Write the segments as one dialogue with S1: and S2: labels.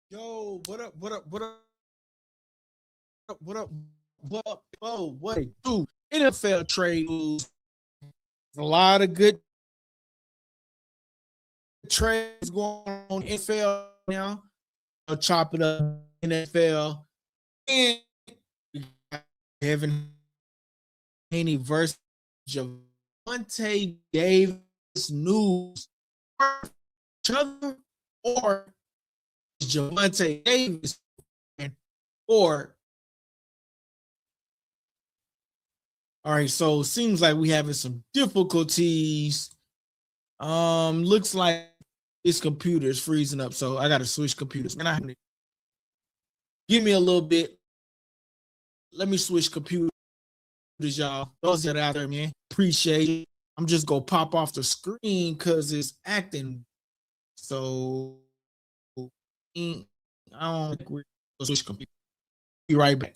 S1: Yo, what up? What up? What up? What up? What up? Oh, what it do? NFL trade news. A lot of good trades going on in NFL now. I'll chop it up NFL and Kevin Haney versus Gervonta Davis news. Each other or Gervonta Davis or all right, so it seems like we having some difficulties. Looks like this computer is freezing up, so I gotta switch computers. Man, I give me a little bit. Let me switch computers, y'all. Those that are out there, man, appreciate it. I'm just gonna pop off the screen because it's acting so. I don't think we're gonna switch computers. Be right back.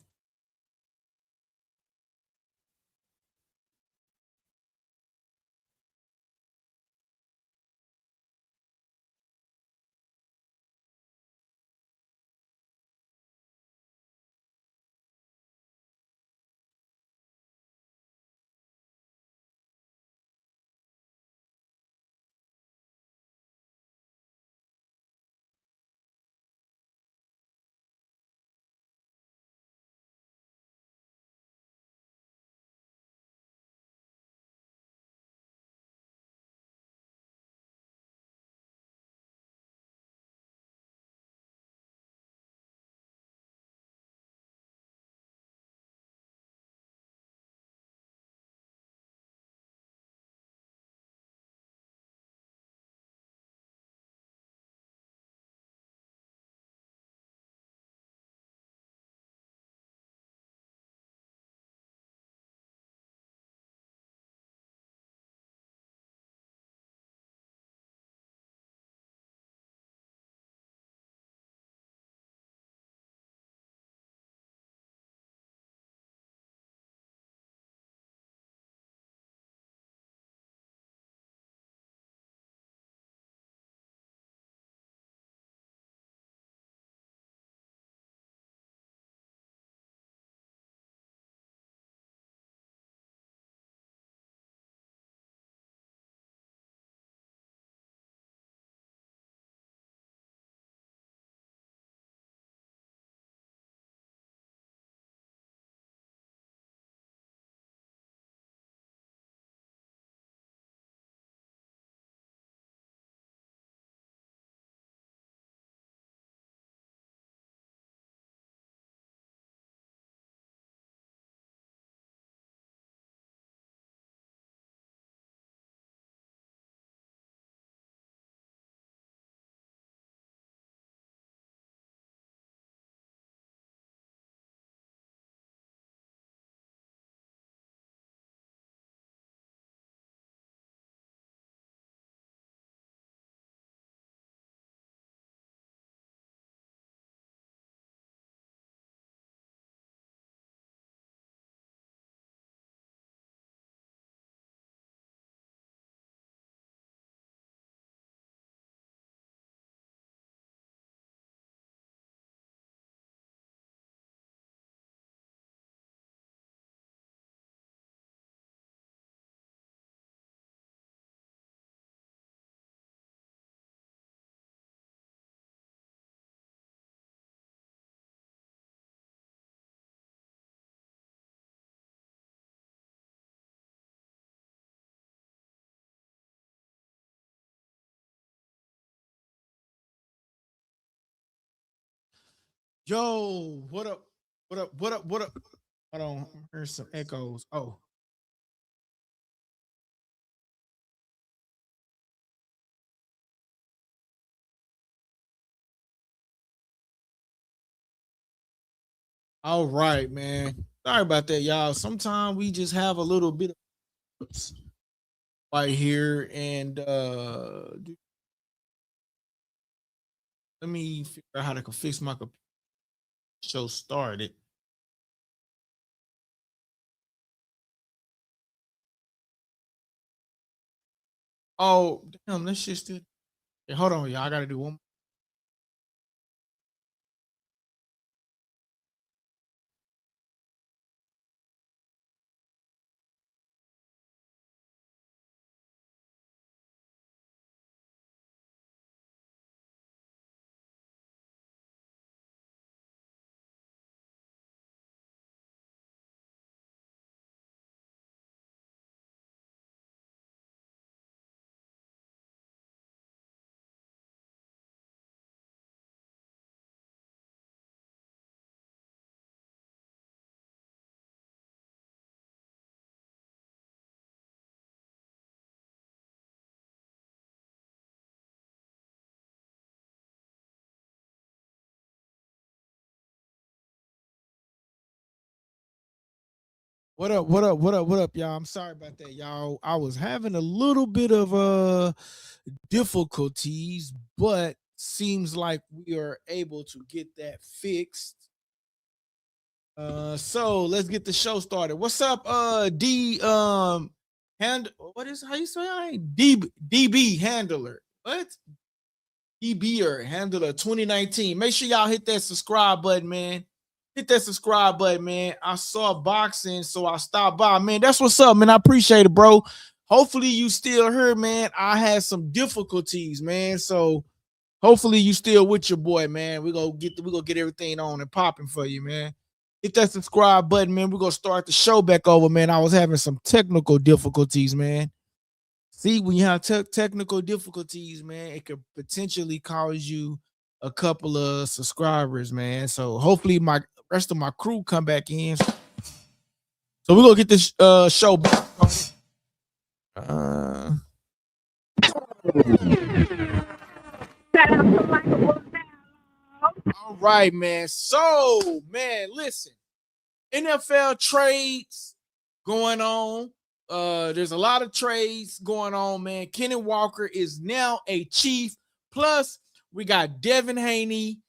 S1: Yo, what up? What up? What up? What up? Hold on, here's some echoes. Oh, all right, man. Sorry about that, y'all. Sometimes we just have a little bit of right here, and let me figure out how to fix my show started. Oh, damn, this shit still. Yeah, hold on, y'all. I gotta do one. What up? What up? What up? What up, y'all? I'm sorry about that, y'all. I was having a little bit of difficulties, but seems like we are able to get that fixed. So let's get the show started. What's up, D what is how you say I DB handler? What? DB or handler 2019. Make sure y'all hit that subscribe button, man. Hit that subscribe button, man. I saw boxing, so I stopped by, man. That's what's up, man. I appreciate it, bro. Hopefully you still here, man. I had some difficulties, man. So hopefully you still with your boy, man. We gonna get everything on and popping for you, man. Hit that subscribe button, man. We're gonna start the show back over, man. I was having some technical difficulties, man. See, when you have technical difficulties, man, it could potentially cause you a couple of subscribers, man. So hopefully my rest of my crew come back in. So we're gonna get this show back. All right, man. So, man, listen. NFL trades going on. There's a lot of trades going on, man. Kenny Walker is now a Chief. Plus, we got Devin Haney.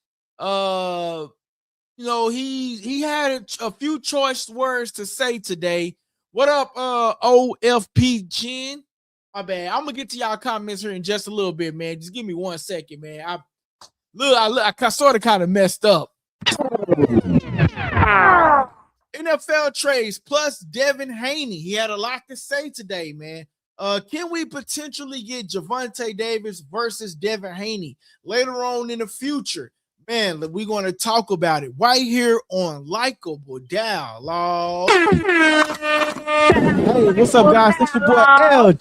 S1: He had a few choice words to say today. What up, OFP Jen? My bad. I'm gonna get to y'all comments here in just a little bit, man. Just give me 1 second, man. I sort of kind of messed up. NFL trades plus Devin Haney. He had a lot to say today, man. Can we potentially get Gervonta Davis versus Devin Haney later on in the future? Man, we're going to talk about it right here on Likeable Dialogue. Hey, what's up, guys? This your boy LD,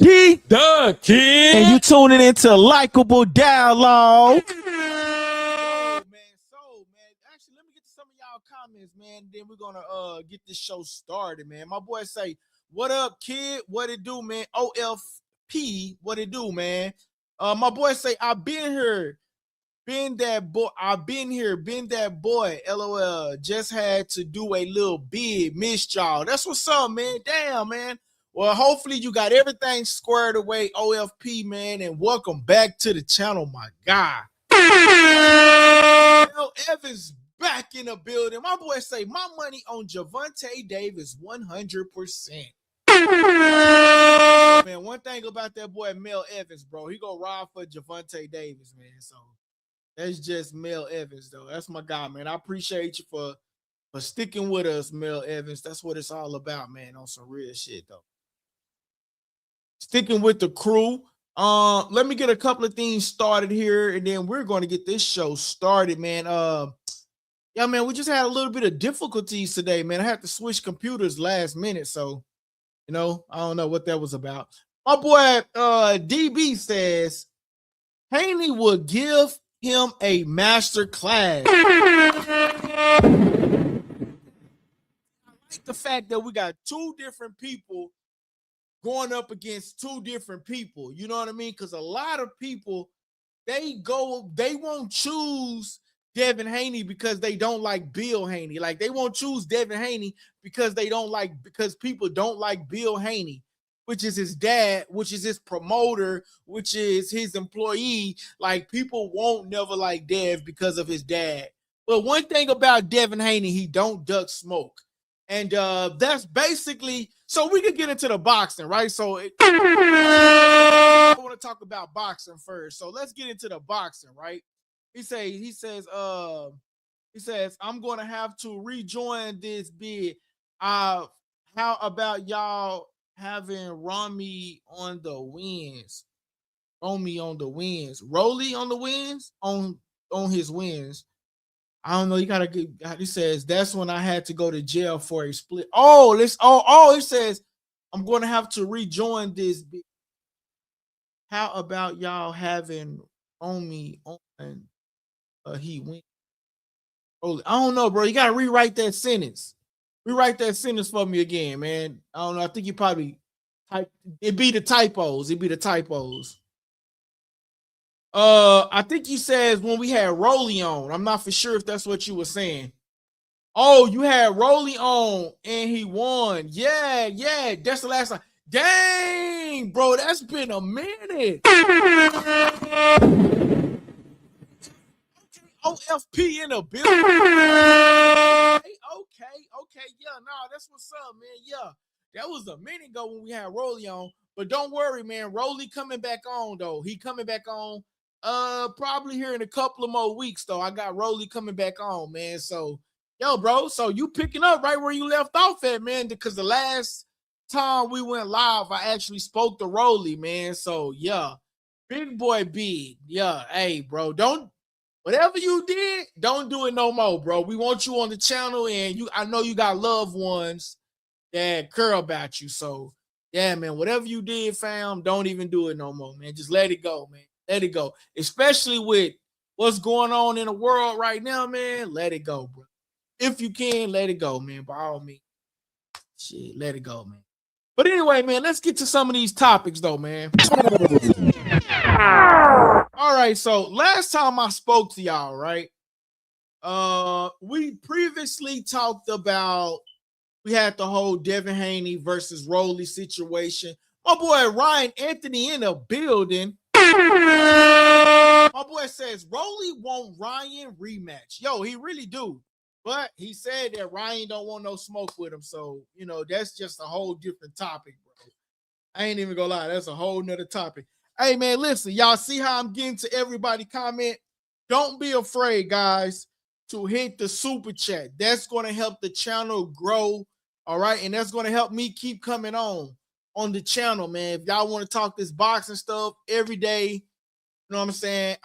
S2: the kid,
S1: and you tuning into Likeable Dialogue. Actually, let me get to some of y'all comments, man. Then we're gonna get this show started, man. My boy say, "What up, kid? What it do, man? OFP, what it do, man?" My boy say, "I've been here, been that boy. I've been here, been that boy. LOL. Just had to do a little bid, missed y'all. That's what's up, man. Damn, man. Well, hopefully you got everything squared away, OFP, man. And welcome back to the channel, my guy. Evans back in the building. My boy say, my money on Gervonta Davis 100%. Man, one thing about that boy Mel Evans, bro, he gonna ride for Gervonta Davis, man. So that's just Mel Evans, though. That's my guy, man. I appreciate you for sticking with us, Mel Evans. That's what it's all about, man, on some real shit, though. Sticking with the crew. Let me get a couple of things started here, and then we're going to get this show started, man. Yeah, man, we just had a little bit of difficulties today, man. I had to switch computers last minute, so I don't know what that was about. My boy DB says Haney will give him a master class. I like the fact that we got two different people going up against two different people. You know what I mean? Because a lot of people, they won't choose Devin Haney because they don't like Bill Haney. Like, they won't choose Devin Haney because people don't like Bill Haney, which is his dad, which is his promoter, which is his employee. Like, people won't never like Dev because of his dad. But one thing about Devin Haney, he don't duck smoke. And that's basically, so we could get into the boxing, right? So I want to talk about boxing first. So let's get into the boxing, right? He says, I'm going to have to rejoin this bid. How about y'all having Rami on the wins? Romy on the wins. Rolly on the wins? On his wins. I don't know. You gotta get. He says that's when I had to go to jail for a split. He says I'm going to have to rejoin this. How about y'all having Omi on? He went. I don't know, bro. You gotta rewrite that sentence. Rewrite that sentence for me again, man. I don't know. I think you probably type. It be the typos. I think he says when we had Rolly on. I'm not for sure if that's what you were saying. Oh, you had Rolly on and he won. Yeah, yeah. That's the last time. Dang, bro, that's been a minute. OFP in the building. Okay. Yeah, no, that's what's up, man. Yeah, that was a minute ago when we had Rolly on. But don't worry, man. Rolly coming back on though. He coming back on. Probably here in a couple of more weeks though. I got Rolly coming back on, man. So, yo, bro. So you picking up right where you left off at, man? Because the last time we went live, I actually spoke to Rolly, man. So yeah, big boy, big. Yeah, hey, bro. Don't Whatever you did, don't do it no more, bro. We want you on the channel, and I know you got loved ones that care about you. So, yeah, man, whatever you did, fam, don't even do it no more, man. Just let it go, man. Let it go. Especially with what's going on in the world right now, man. Let it go, bro. If you can, let it go, man. By all means, shit, let it go, man. But anyway, man, let's get to some of these topics, though, man. All right, so last time I spoke to y'all, right? We previously talked about we had the whole Devin Haney versus Rolly situation. My boy Ryan Anthony in the building. My boy says Rolly want Ryan rematch. Yo, he really do. But he said that Ryan don't want no smoke with him. So, that's just a whole different topic, bro. I ain't even gonna lie. That's a whole nother topic. Hey, man, listen. Y'all see how I'm getting to everybody comment? Don't be afraid, guys, to hit the super chat. That's going to help the channel grow, all right? And that's going to help me keep coming on the channel, man. If y'all want to talk this boxing stuff every day, you know what I'm saying?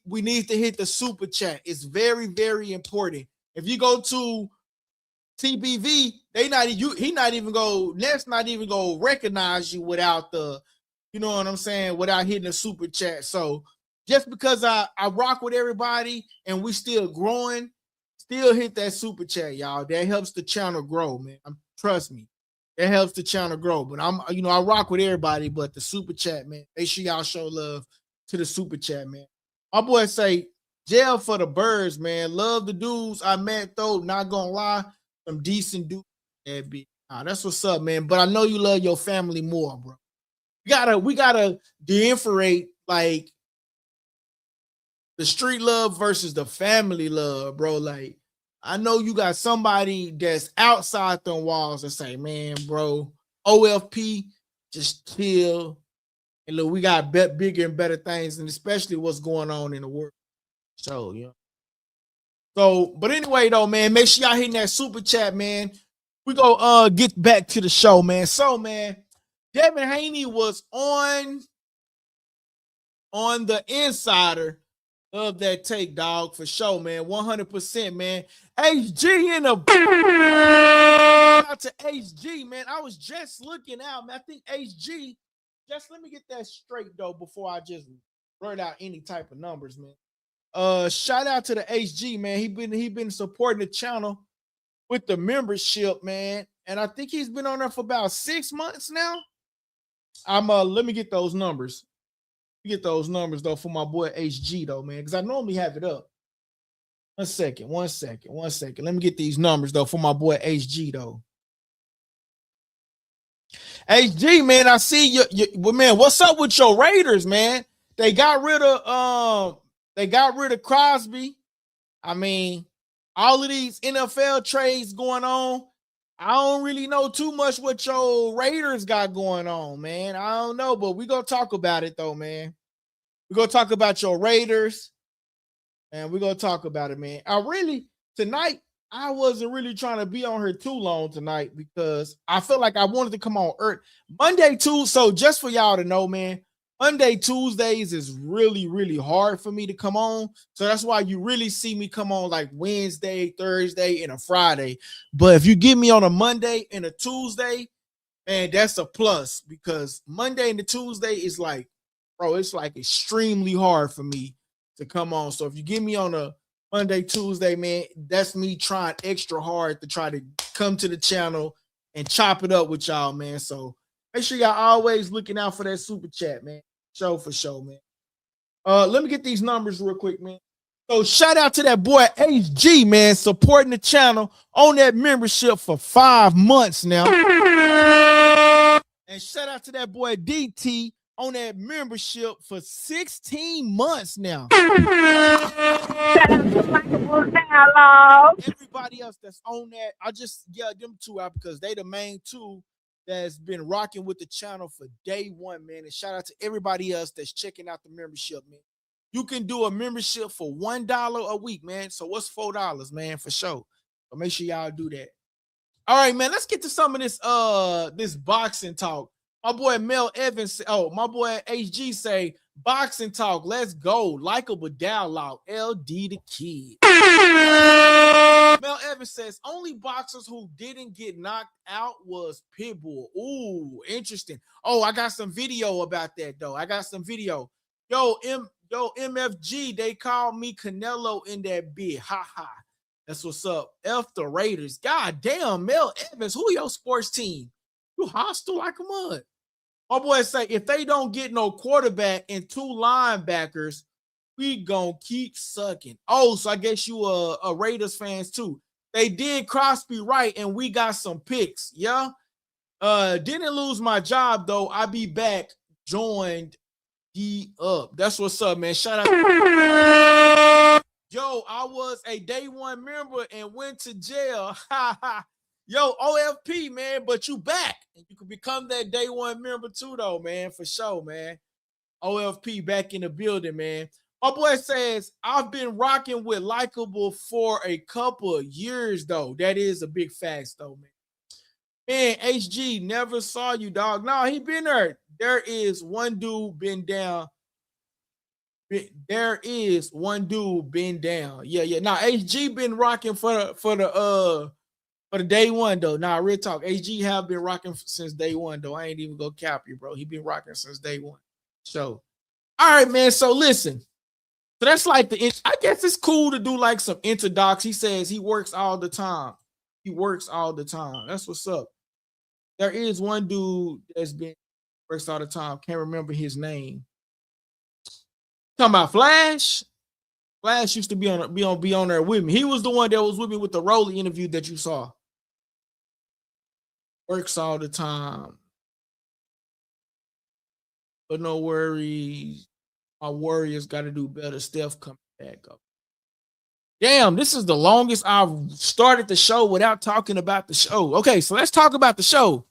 S1: We need to hit the super chat. It's very, very important. If you go to TBV, Ness not even go recognize you without the, you know what I'm saying, without hitting the super chat. So just because I rock with everybody and we still growing, still hit that super chat, y'all. That helps the channel grow, man. Trust me. That helps the channel grow. But I rock with everybody, but the super chat, man. Make sure y'all show love to the super chat, man. My boy say, jail for the birds, man. Love the dudes I met, though. Not gonna lie. Some decent dudes. That's what's up, man. But I know you love your family more, bro. We gotta differentiate like the street love versus the family love, bro. Like, I know you got somebody that's outside them walls that say, man, bro, OFP, just chill. And look, we got bigger and better things, and especially what's going on in the world. So, yeah. So, but anyway, though, man, make sure y'all hitting that super chat, man. We go get back to the show, man. So, man, Devin Haney was on the insider of that take, dog, for sure, man. 100%, man. HG in the out to HG, man. I was just looking out, man. I think HG, just let me get that straight though before I just blurt out any type of numbers, man. Shout out to the HG, man. He been supporting the channel with the membership, man. And I think he's been on there for about 6 months now. Let me get those numbers. Get those numbers though for my boy HG though, man, because I normally have it up. One second. Let me get these numbers though for my boy HG though. HG, man, I see you. Well, man, what's up with your Raiders, man? They got rid of Crosby. I mean, all of these NFL trades going on. I don't really know too much what your Raiders got going on, man. I don't know, but we're gonna talk about it though, man. We're going to talk about your Raiders, and we're going to talk about it, man. Tonight, I wasn't really trying to be on here too long tonight because I felt like I wanted to come on Earth. Monday, Tuesday, so just for y'all to know, man, Monday, Tuesdays is really, really hard for me to come on. So that's why you really see me come on like Wednesday, Thursday, and a Friday. But if you get me on a Monday and a Tuesday, man, that's a plus because Monday and the Tuesday is like, bro, it's like extremely hard for me to come on. So if you get me on a Monday, Tuesday, man, that's me trying extra hard to try to come to the channel and chop it up with y'all, man. So make sure y'all always looking out for that super chat, man. Show for show, man. Let me get these numbers real quick, man. So shout out to that boy HG, man, supporting the channel on that membership for 5 months now. And shout out to that boy DT on that membership for 16 months now.
S2: Shout out to Likeable Dialogue.
S1: Everybody else that's on that, I just yelled them two out because they the main two that's been rocking with the channel for day one, man. And shout out to everybody else that's checking out the membership, man. You can do a membership for $1 a week, man. So what's $4, man, for sure. So make sure y'all do that. All right, man. Let's get to some of this boxing talk. My boy Mel Evans, my boy HG say boxing talk. Let's go. Likeable Dialogue, LD the Kid. Mel Evans says only boxers who didn't get knocked out was Pitbull. Ooh, interesting. Oh, I got some video about that though. I got some video. Yo, MFG, they called me Canelo in that bit. Ha ha. That's what's up. F the Raiders. God damn, Mel Evans, who your sports team? You hostile like a mud. My boy say if they don't get no quarterback and 2 linebackers, we gonna keep sucking. Oh, so I guess you a Raiders fans too. They did Crosby right, and we got some picks. Yeah. Didn't lose my job though. I be back. Joined up. That's what's up, man. Shout out. Yo, I was a day one member and went to jail. Yo, OFP, man, but you back. And you can become that day one member too, though, man, for sure, man. OFP back in the building, man. My boy says, I've been rocking with Likeable for a couple of years, though. That is a big fact, though, man. Man, HG, never saw you, dog. No, he been there. There is one dude been down. There is one dude been down. Yeah. Now HG been rocking for the day one though. Nah, real talk. HG have been rocking since day one though. I ain't even gonna cap you, bro. He been rocking since day one. So, all right, man. So listen. So that's like I guess it's cool to do like some interdocs. He says he works all the time. He works all the time. That's what's up. There is one dude that's been works all the time. Can't remember his name. Talking about Flash. Flash used to be on there with me. He was the one that was with me with the Rolly interview that you saw. Works all the time. But no worries. Our Warriors got to do better. Steph coming back up. Damn, this is the longest I've started the show without talking about the show. Okay, so let's talk about the show.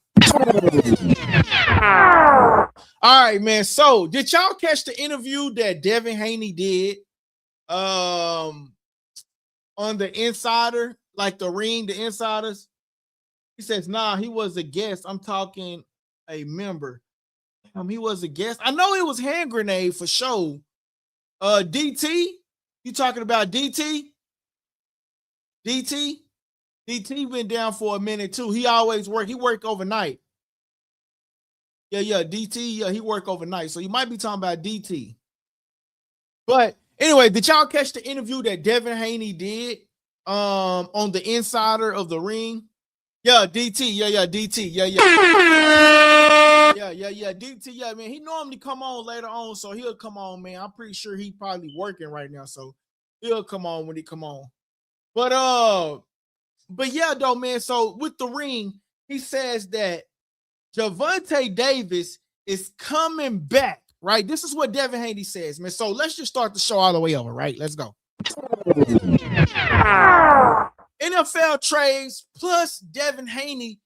S1: All right, man. So did y'all catch the interview that Devin Haney did on the Insider, like the Ring, the Insiders? He says, nah, he was a guest. I'm talking a member. He was a guest. I know it was Hand Grenade for sure. DT, you talking about DT? DT went down for a minute too. He always worked. He worked overnight. Yeah, DT, he worked overnight. So you might be talking about DT. But anyway, did y'all catch the interview that Devin Haney did on the Insider of the Ring? Yeah, DT. Yeah, DT. Yeah. DT. Yeah, man. He normally come on later on, so he'll come on, man. I'm pretty sure he probably working right now, so he'll come on when he come on. But yeah, though, man. So with the Ring, he says that Gervonta Davis is coming back, right? This is what Devin Haney says, man. So let's just start the show all the way over, right? Let's go. NFL trades plus Devin Haney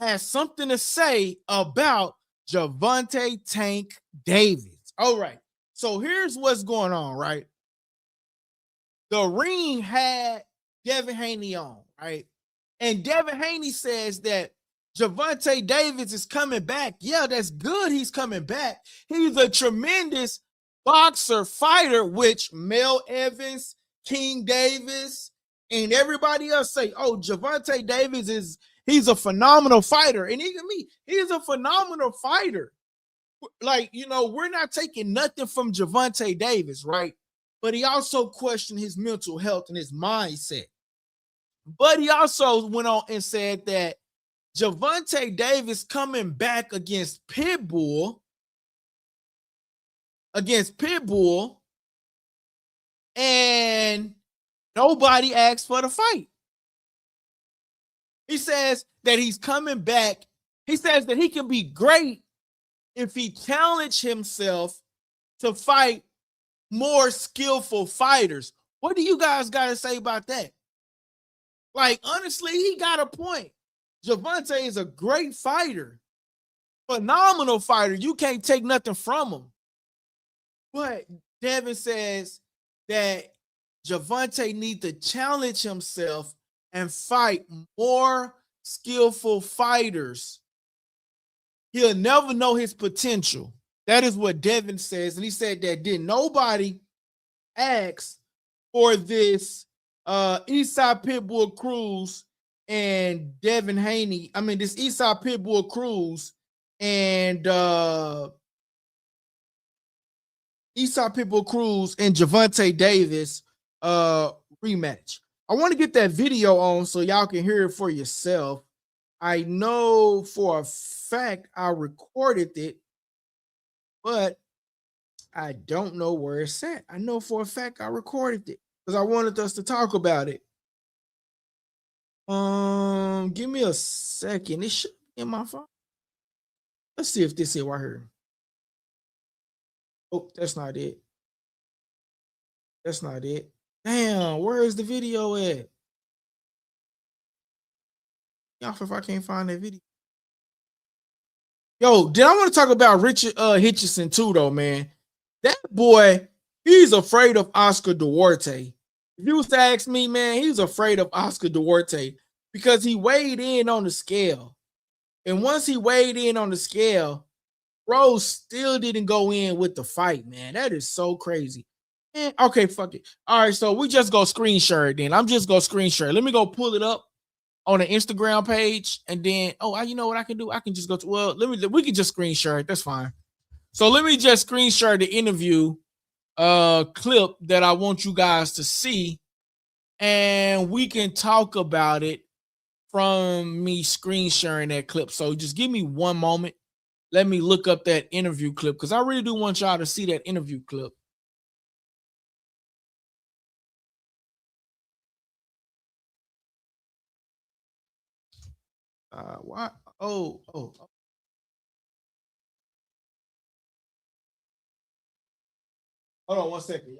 S1: has something to say about Gervonta Tank Davis. All right. So here's what's going on, right? The Ring had Devin Haney on, right? And Devin Haney says that Gervonta Davis is coming back. Yeah, that's good. He's coming back. He's a tremendous boxer fighter, which Mel Evans, King Davis, and everybody else say, oh, Gervonta Davis he's a phenomenal fighter. And even me, he's a phenomenal fighter. Like, we're not taking nothing from Gervonta Davis, right? But he also questioned his mental health and his mindset. But he also went on and said that Gervonta Davis coming back against Pitbull, and nobody asked for the fight. He says that he's coming back. He says that he can be great if he challenged himself to fight more skillful fighters. What do you guys got to say about that? Like, honestly, he got a point. Gervonta is a great fighter, phenomenal fighter. You can't take nothing from him. But Devin says that Gervonta needs to challenge himself and fight more skillful fighters. He'll never know his potential. That is what Devin says. And he said that did nobody ask for this Isaac Pitbull Cruz and Devin Haney. I mean, this Isaac Pitbull Cruz and Isaac Pitbull Cruz and Gervonta Davis rematch. I want to get that video on so y'all can hear it for yourself. I know for a fact I recorded it, but I don't know where it's at. I know for a fact I recorded it because I wanted us to talk about it. Give me a second. It should be in my phone. Let's see if this is right here. Oh, that's not it. That's not it. Damn, where is the video at? Y'all, if I can't find that video. Yo, did I want to talk about Richard Hitchison too, though, man? That boy, he's afraid of Oscar Duarte. If you was to ask me, man, he's afraid of Oscar Duarte because he weighed in on the scale. And once he weighed in on the scale, Rose still didn't go in with the fight, man. That is so crazy. Man, okay, fuck it. All right, so we just go screen share it then. I'm just going to screen share it. Let me go pull it up on the Instagram page, and then you know what I can do? I can just go to we can just screen share it. That's fine. So let me just screen share the interview clip that I want you guys to see, and we can talk about it from me screen sharing that clip. So just give me one moment. Let me look up that interview clip because I really do want y'all to see that interview clip. Why? Oh. Hold on 1 second.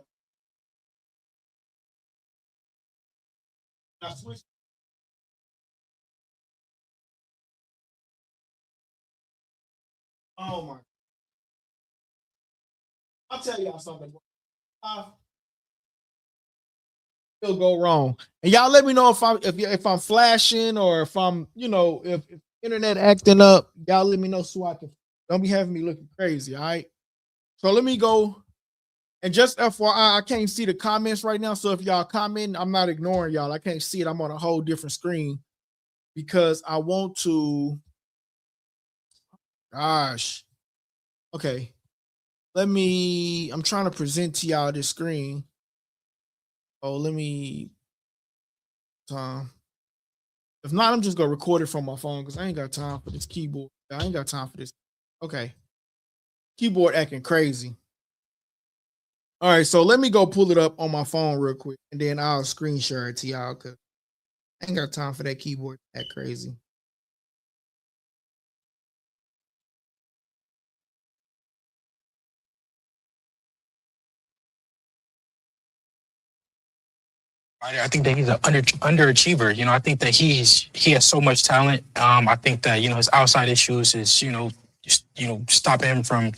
S1: Now switch. Oh my. I'll tell y'all something. It'll go wrong. And y'all let me know if I'm flashing or if I'm, if internet acting up, y'all let me know so I can don't be having me looking crazy. All right. So let me go. And just FYI, I can't see the comments right now. So if y'all comment, I'm not ignoring y'all. I can't see it. I'm on a whole different screen because I want to. Gosh. Okay. I'm trying to present to y'all this screen. Oh, let me. If not, I'm just gonna record it from my phone because I ain't got time for this keyboard. I ain't got time for this. Okay. Keyboard acting crazy. All right, so let me go pull it up on my phone real quick, and then I'll screen share it to y'all because I ain't got time for that keyboard to act crazy.
S3: I think that he's an underachiever. I think that he has so much talent. I think that his outside issues is stopping him from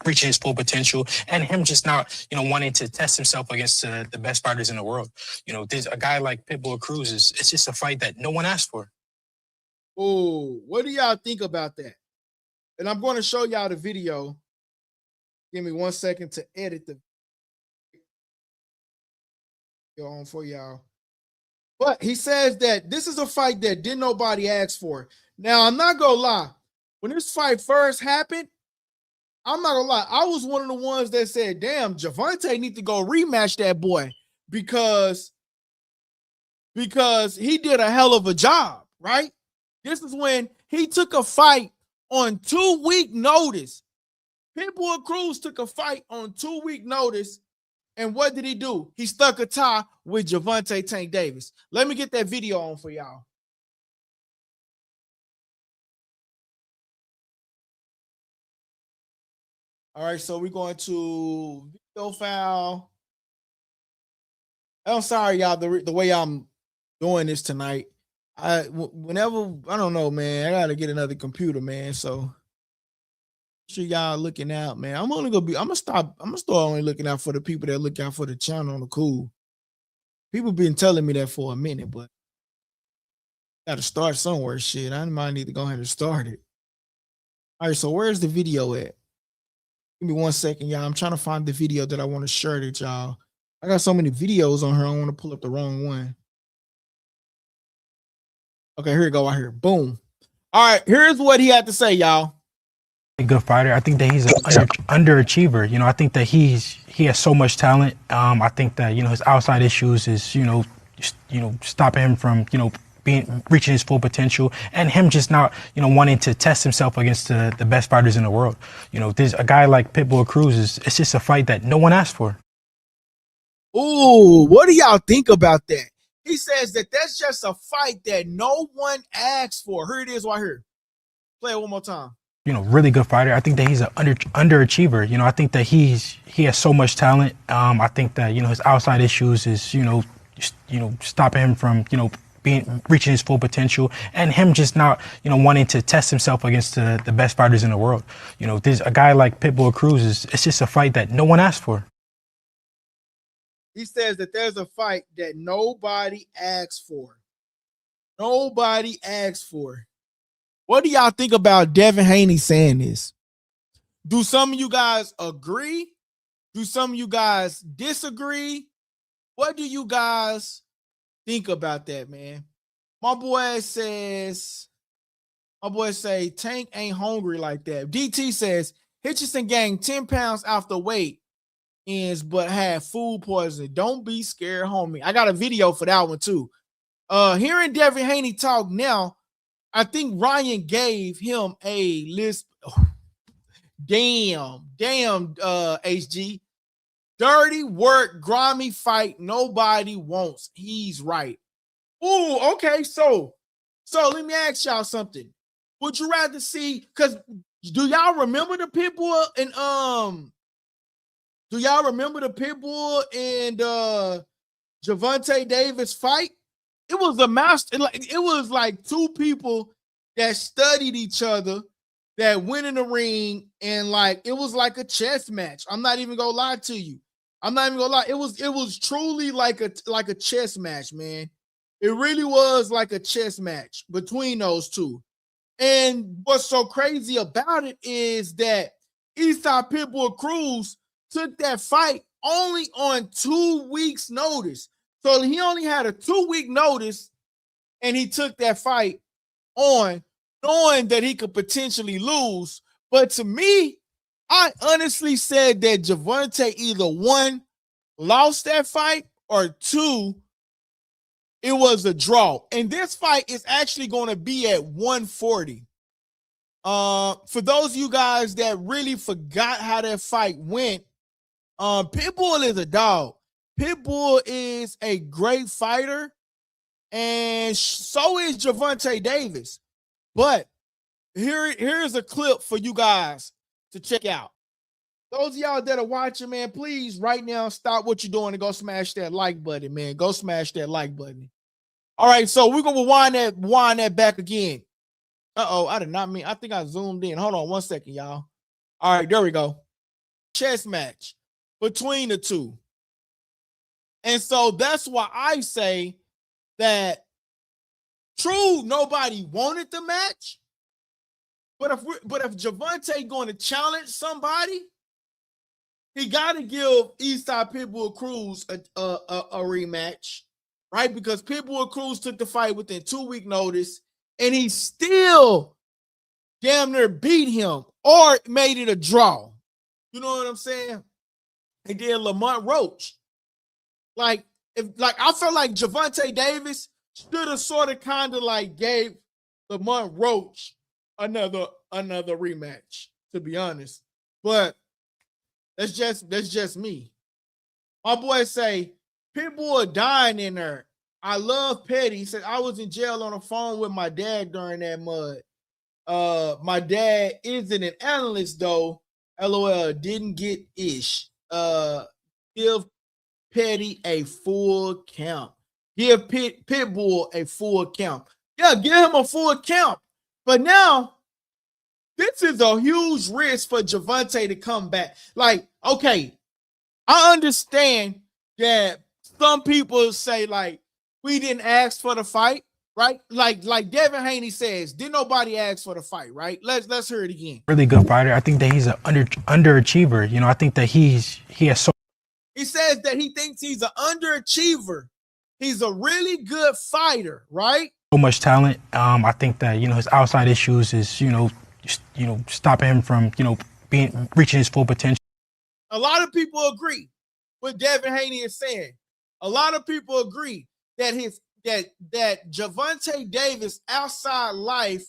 S3: reaching his full potential, and him just not wanting to test himself against the best fighters in the world. There's a guy like Pitbull Cruz it's just a fight that no one asked for.
S1: Oh, what do y'all think about that? And I'm going to show y'all the video. Give me 1 second to edit the video on for y'all. But he says that this is a fight that didn't nobody ask for. Now, I'm not going to lie. When this fight first happened, I'm not going to lie. I was one of the ones that said, damn, Gervonta need to go rematch that boy because he did a hell of a job, right? This is when he took a fight on 2-week notice. Pitbull Cruz took a fight on 2-week notice, And what did he do? He stuck a tie with Gervonta Tank Davis. Let me get that video on for y'all. All right, so we're going to video file. I'm sorry, y'all, the way I'm doing this tonight. Whenever, I don't know, man, I got to get another computer, man. So sure y'all looking out, man. I'm gonna start only looking out for the people that look out for the channel on the cool. People been telling me that for a minute, but got to start somewhere. Shit, I might need to go ahead and start it. All right, so where's the video at? Give me 1 second, y'all. I'm trying to find the video that I want to share with y'all. I got so many videos on here. I don't want to pull up the wrong one. Okay, here we go. Right here. Boom. All right, here's what he had to say, y'all.
S3: A good fighter. I think that he's an underachiever. You know, I think that he has so much talent. I think that, you know, his outside issues is, you know, stopping him from, you know, reaching his full potential, and him just not, you know, wanting to test himself against the best fighters in the world. You know, there's a guy like Pitbull Cruz. It's just a fight that no one asked for.
S1: Ooh, what do y'all think about that? He says that that's just a fight that no one asked for. Here it is right here. Play it one more time.
S3: You know, really good fighter. I think that he's an underachiever. You know, I think that he has so much talent. I think that, you know, his outside issues is, you know, stopping him from, you know, reaching his full potential, and him just not, you know, wanting to test himself against the best fighters in the world. You know, there's a guy like Pitbull Cruz. It's just a fight that no one asked for.
S1: He says that there's a fight that nobody asked for. Nobody asked for. What do y'all think about Devin Haney saying this? Do some of you guys agree? Do some of you guys disagree? What do you guys think about that, man? My boy say Tank ain't hungry like that. DT says Hitchison gained 10 pounds after weight ends, but had food poisoning. Don't be scared, homie. I got a video for that one too. Hearing Devin Haney talk now, I think Ryan gave him a list. Oh, damn, HG. Dirty work, grimy fight, nobody wants. He's right. Ooh, okay. So let me ask y'all something. Would you rather see, because do y'all remember the Pitbull and Gervonta Davis fight? It was a master, it was like two people that studied each other that went in the ring, and like it was like a chess match. I'm not even gonna lie to you. I'm not even gonna lie. It was truly like a chess match, man. It really was like a chess match between those two. And what's so crazy about it is that Isaac Cruz took that fight only on 2 weeks' notice. So he only had a 2-week notice, and he took that fight on, knowing that he could potentially lose. But to me, I honestly said that Gervonta either one, lost that fight, or two, it was a draw. And this fight is actually going to be at 140. For those of you guys that really forgot how that fight went, Pitbull is a dog. Pitbull is a great fighter, and so is Gervonta Davis. But here's a clip for you guys to check out. Those of y'all that are watching, man, please right now stop what you're doing and go smash that like button, man. Go smash that like button. All right, so we're gonna wind that back again. I did not mean. I think I zoomed in. Hold on 1 second, y'all. All right, there we go. Chess match between the two. And so that's why I say that true, nobody wanted the match. But if Gervonta going to challenge somebody, he got to give Eastside Pitbull Cruz a rematch, right? Because Pitbull Cruz took the fight within 2-week notice, and he still damn near beat him or made it a draw. You know what I'm saying? He did Lamont Roach. I felt like Gervonta Davis should have sort of kind of like gave Lamont Roach another rematch, to be honest. But that's just me. My boy say, people are dying in there. I love Petty. He said, I was in jail on the phone with my dad during that mud. My dad isn't an analyst though. LOL, didn't get ish. Give Petty a full count. Give Pitbull a full count. Yeah, give him a full count. But now, this is a huge risk for Gervonta to come back. Like, okay, I understand that some people say, like, we didn't ask for the fight, right? Like Devin Haney says, didn't nobody ask for the fight, right? Let's hear it again.
S3: Really good fighter. I think that he's an underachiever. You know, I think that he has so.
S1: He says that he thinks he's an underachiever. He's a really good fighter, right?
S3: So much talent. I think that, you know, his outside issues is, you know, stopping him from, you know, reaching his full potential.
S1: A lot of people agree with Devin Haney is saying. A lot of people agree that that Gervonta Davis outside life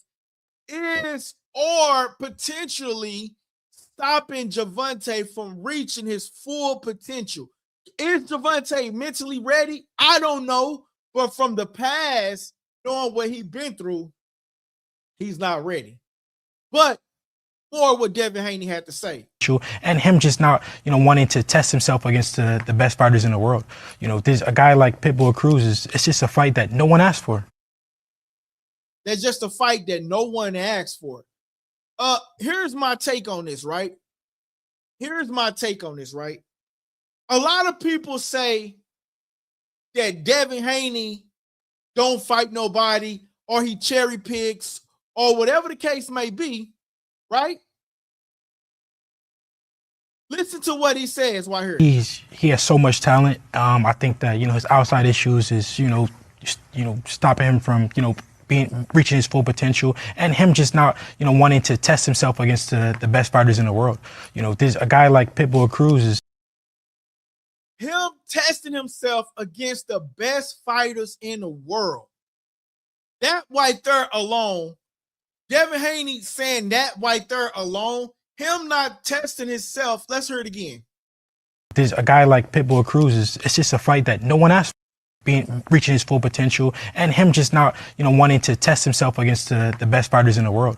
S1: is or potentially stopping Gervonta from reaching his full potential. Is Gervonta mentally ready? I don't know, but from the past, knowing what he's been through, he's not ready. But more what Devin Haney had to say.
S3: And him just not, you know, wanting to test himself against the best fighters in the world. You know, there's a guy like Pitbull Cruz, it's just a fight that no one asked for.
S1: That's just a fight that no one asked for. Here's my take on this, right? Here's my take on this, right? A lot of people say that Devin Haney don't fight nobody, or he cherry picks, or whatever the case may be, right? Listen to what he says right here.
S3: He has so much talent. I think that, you know, his outside issues is, you know, stopping him from, you know, reaching his full potential, and him just not, you know, wanting to test himself against the best fighters in the world. You know, there's a guy like Pitbull Cruz is
S1: him testing himself against the best fighters in the world. That right there alone, Devin Haney saying that right there alone, him not testing himself. Let's hear it again.
S3: There's a guy like Pitbull Cruz, it's just a fight that no one asked for, reaching his full potential, and him just not, you know, wanting to test himself against the best fighters in the world.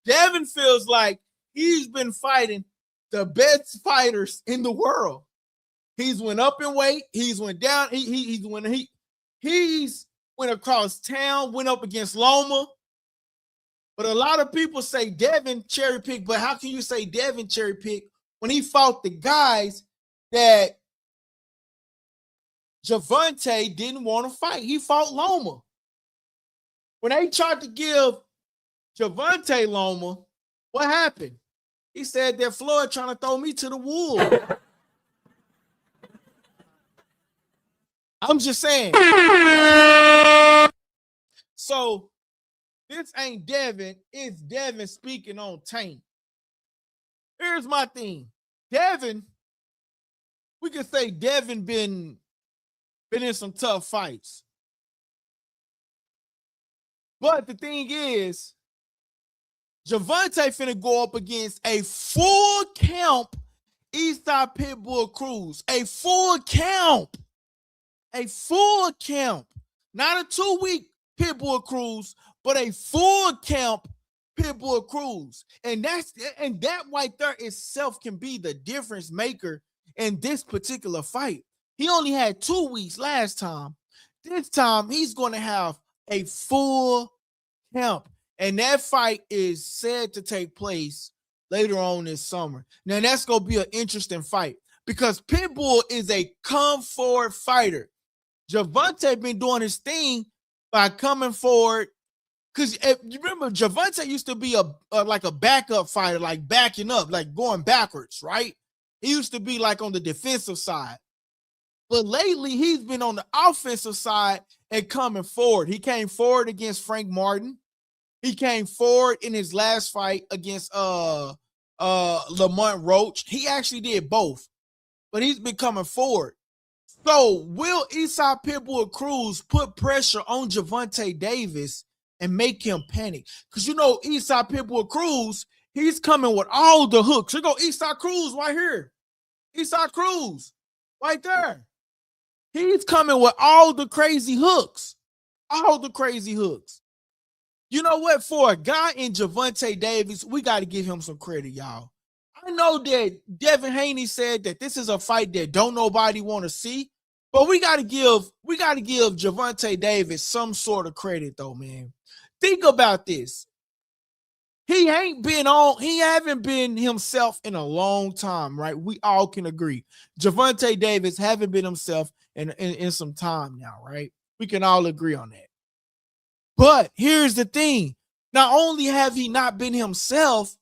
S1: Devin feels like he's been fighting the best fighters in the world. He's went up in weight. He's went down. He's went across town, went up against Loma. But a lot of people say Devin cherry pick. But how can you say Devin cherry pick when he fought the guys that Gervonta didn't want to fight? He fought Loma. When they tried to give Gervonta Loma, what happened? He said that Floyd trying to throw me to the wolves. I'm just saying. So this ain't Devin, it's Devin speaking on taint. Here's my thing. Devin, we could say Devin been in some tough fights. But the thing is, Gervonta finna go up against a full count Eastside Pitbull Cruz. A full count. A full count. Not a 2-week Pitbull Cruz, but a full count Pitbull Cruz. And that right there itself can be the difference maker in this particular fight. He only had 2 weeks last time. This time he's going to have a full count. And that fight is said to take place later on this summer. Now that's going to be an interesting fight because Pitbull is a come forward fighter. Gervonta been doing his thing by coming forward. Because you remember, Gervonta used to be like a backup fighter, like backing up, like going backwards, right? He used to be like on the defensive side. But lately, he's been on the offensive side and coming forward. He came forward against Frank Martin. He came forward in his last fight against Lamont Roach. He actually did both, but he's been coming forward. So will Isaac Pitbull Cruz put pressure on Gervonta Davis and make him panic? Because you know Isaac Pitbull Cruz, he's coming with all the hooks. Here go Isaac Cruz right here. Isaac Cruz. Right there. He's coming with all the crazy hooks. All the crazy hooks. You know what? For a guy in Gervonta Davis, we got to give him some credit, y'all. I know that Devin Haney said that this is a fight that don't nobody want to see, but we got to give Gervonta Davis some sort of credit, though, man. Think about this. He haven't been himself in a long time, right? We all can agree. Gervonta Davis haven't been himself in some time now, right? We can all agree on that. But here's the thing. Not only have he not been himself,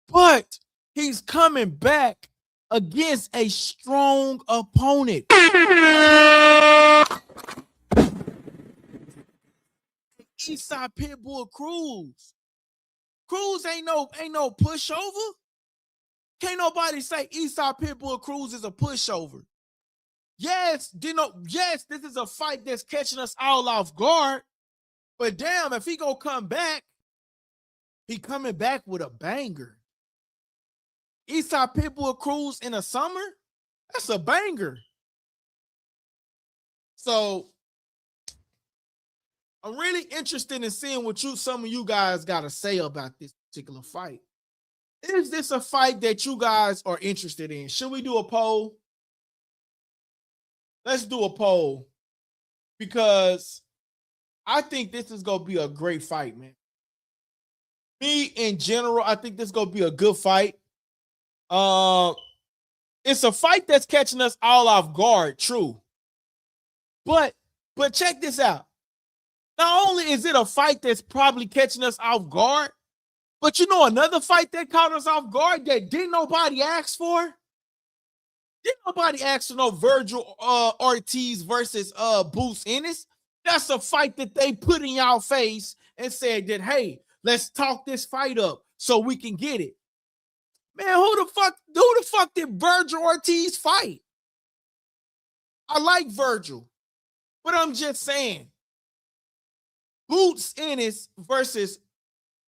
S1: but he's coming back against a strong opponent. Eastside Pitbull Cruz. Cruz ain't no pushover. Can't nobody say Eastside Pitbull Cruz is a pushover. Yes, this is a fight that's catching us all off guard. But damn, if he gonna come back, he coming back with a banger. Eastside Pitbull Cruz in the summer, that's a banger. So I'm really interested in seeing what some of you guys got to say about this particular fight. Is this a fight that you guys are interested in? Should we do a poll? Let's do a poll because I think this is going to be a great fight, man. Me, in general, I think this is going to be a good fight. It's a fight that's catching us all off guard, true. But check this out. Not only is it a fight that's probably catching us off guard, but you know another fight that caught us off guard that didn't nobody ask for? Didn't nobody ask for no Virgil Ortiz versus Boots Ennis? That's a fight that they put in y'all face and said that, hey, let's talk this fight up so we can get it. Man, who the fuck did Virgil Ortiz fight? I like Virgil, but I'm just saying, Boots Ennis versus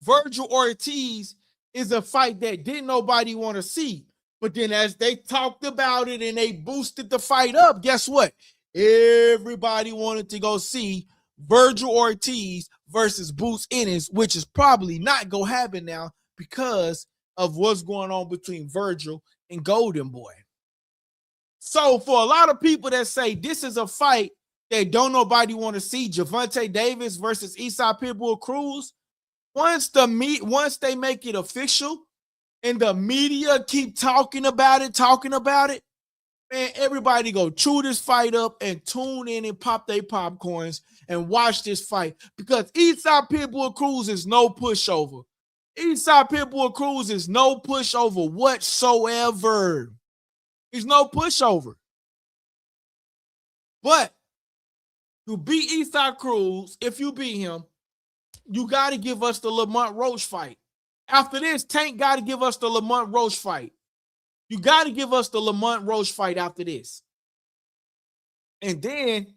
S1: Virgil Ortiz is a fight that didn't nobody want to see. But then as they talked about it and they boosted the fight up, guess what? Everybody wanted to go see Virgil Ortiz versus Boots Ennis, which is probably not going to happen now because of what's going on between Virgil and Golden Boy. So for a lot of people that say this is a fight that don't nobody want to see, Gervonta Davis versus Isaac Cruz, once they make it official and the media keep talking about it, man, everybody go chew this fight up and tune in and pop their popcorns and watch this fight because Isaac Cruz is no pushover. Isaac Cruz is no pushover whatsoever. He's no pushover. But to beat Isaac Cruz, if you beat him, you got to give us the Lamont Roach fight. After this, Tank got to give us the Lamont Roach fight. You got to give us the Lamont Roach fight after this. And then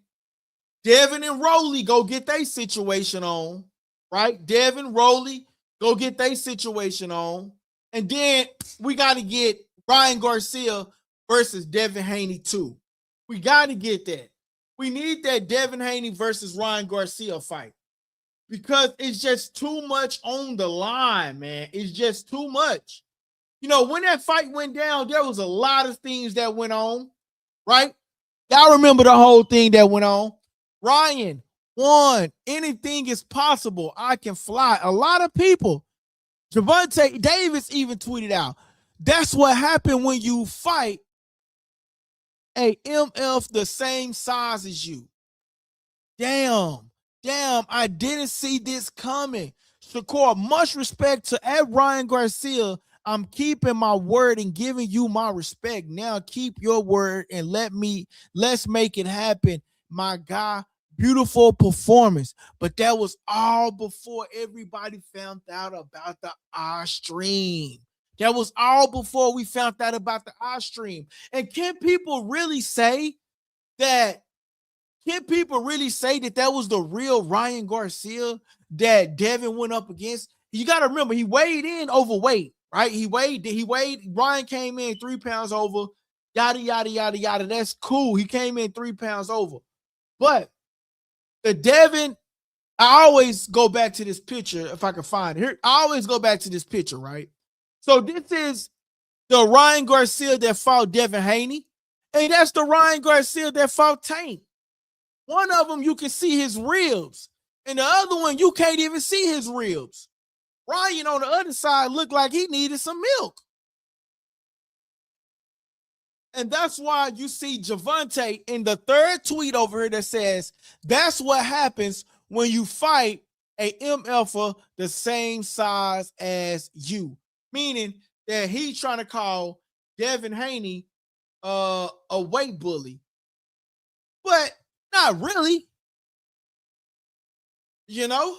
S1: Devin and Rowley go get their situation on, right? Devin, Rowley, go get their situation on. And then we got to get Ryan Garcia versus Devin Haney too. We got to get that. We need that Devin Haney versus Ryan Garcia fight because it's just too much on the line, man. It's just too much. You know, when that fight went down, there was a lot of things that went on, right? Y'all remember the whole thing that went on. Ryan won. Anything is possible. I can fly. A lot of people. Gervonta Davis even tweeted out, that's what happened when you fight a MF the same size as you. Damn, I didn't see this coming. Shakur, much respect to Ryan Garcia. I'm keeping my word and giving you my respect. Now keep your word and let's make it happen. My guy, beautiful performance. But that was all before everybody found out about the eye stream. That was all before we found out about the eye stream. And can people really say that that was the real Ryan Garcia that Devin went up against? You got to remember, he weighed in overweight, right? He weighed, Ryan came in 3 pounds over. Yada, yada, yada, yada. That's cool. He came in 3 pounds over. But the Devin, I always go back to this picture if I can find it. Here, I always go back to this picture, right? So this is the Ryan Garcia that fought Devin Haney. And that's the Ryan Garcia that fought Tank. One of them, you can see his ribs. And the other one, you can't even see his ribs. Ryan on the other side looked like he needed some milk. And that's why you see Gervonta in the third tweet over here that says, that's what happens when you fight a MFer the same size as you. Meaning that he's trying to call Devin Haney a weight bully. But not really. You know?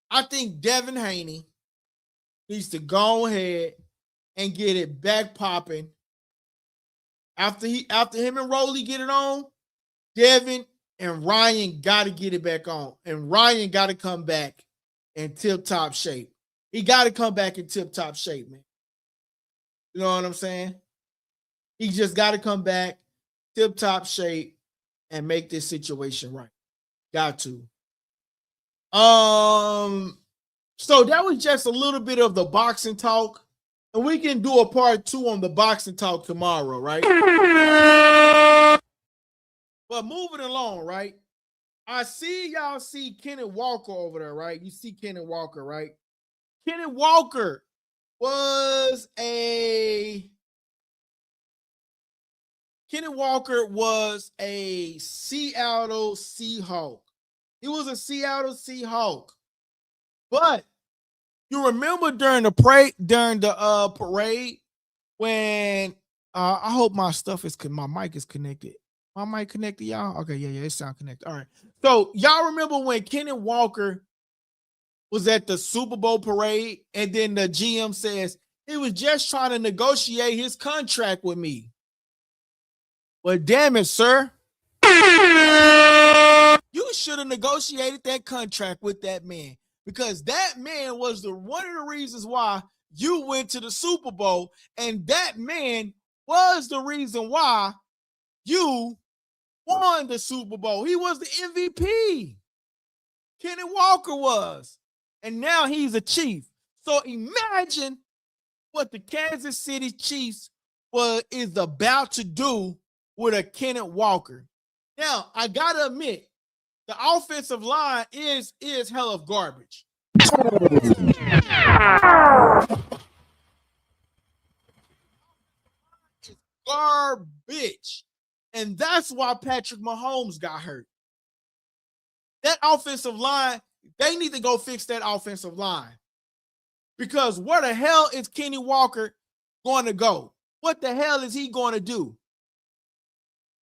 S1: I think Devin Haney needs to go ahead and get it back popping. After him and Rolly get it on, Devin and Ryan got to get it back on. And Ryan got to come back in tip-top shape. He got to come back in tip-top shape, man. You know what I'm saying? He just got to come back tip-top shape and make this situation right. Got to. So that was just a little bit of the boxing talk. And we can do a part 2 on the boxing talk tomorrow, right? But moving along, right? I see y'all see Kenneth Walker over there, right? You see Kenneth Walker, right? Kenneth Walker was a Seattle Seahawk. He was a Seattle Seahawk. But you remember during the parade when I hope my mic is connected. My mic connected, y'all? Okay, yeah, it sound connected. All right. So y'all remember when Kenneth Walker was at the Super Bowl parade, and then the GM says he was just trying to negotiate his contract with me. Well, damn it, sir. You should have negotiated that contract with that man, because that man was one of the reasons why you went to the Super Bowl, and that man was the reason why you won the Super Bowl. He was the MVP. Kenny Walker was. And now he's a Chief. So imagine what the Kansas City Chiefs is about to do with a Kenneth Walker. Now, I got to admit, the offensive line is hell of garbage. It's garbage. And that's why Patrick Mahomes got hurt. That offensive line, they need to go fix that offensive line. Because where the hell is Kenny Walker going to go? What the hell is he going to do?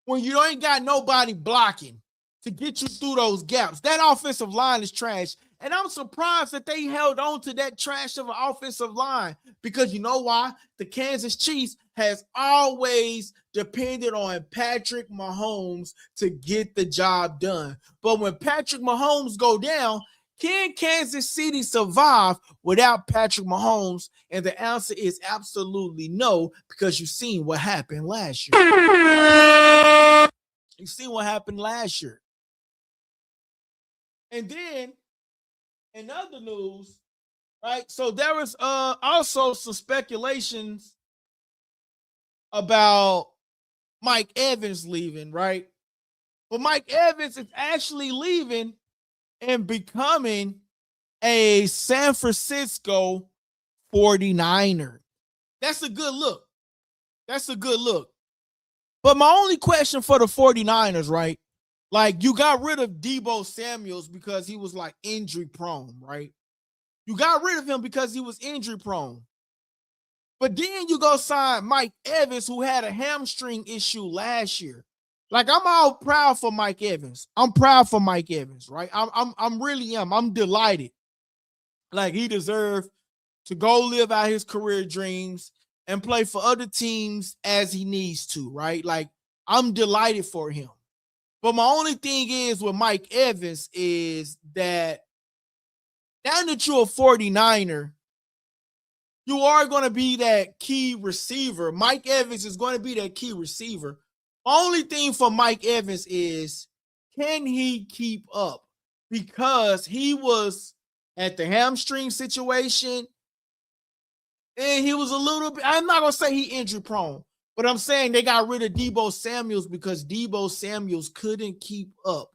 S1: When you ain't got nobody blocking to get you through those gaps. That offensive line is trash. And I'm surprised that they held on to that trash of an offensive line. Because you know why? The Kansas Chiefs has always depended on Patrick Mahomes to get the job done. But when Patrick Mahomes go down, can Kansas City survive without Patrick Mahomes? And the answer is absolutely no, because you've seen what happened last year. You've seen what happened last year. And then, in other news, right? So there was also some speculations about Mike Evans leaving, right? But Mike Evans is actually leaving and becoming a San Francisco 49er. That's a good look. That's a good look. But my only question for the 49ers, right? Like, you got rid of Deebo Samuels because he was like injury prone, right? You got rid of him because he was injury prone. But then you go sign Mike Evans, who had a hamstring issue last year. Like, I'm all proud for Mike Evans. I'm proud for Mike Evans, right? I'm really am. I'm delighted. Like, he deserved to go live out his career dreams and play for other teams as he needs to, right? Like, I'm delighted for him. But my only thing is with Mike Evans is that now that you're a 49er, you are going to be that key receiver. Mike Evans is going to be that key receiver. Only thing for Mike Evans is, can he keep up? Because he was at the hamstring situation, and he was a little bit, I'm not going to say he injury prone, but I'm saying they got rid of Deebo Samuels because Deebo Samuels couldn't keep up.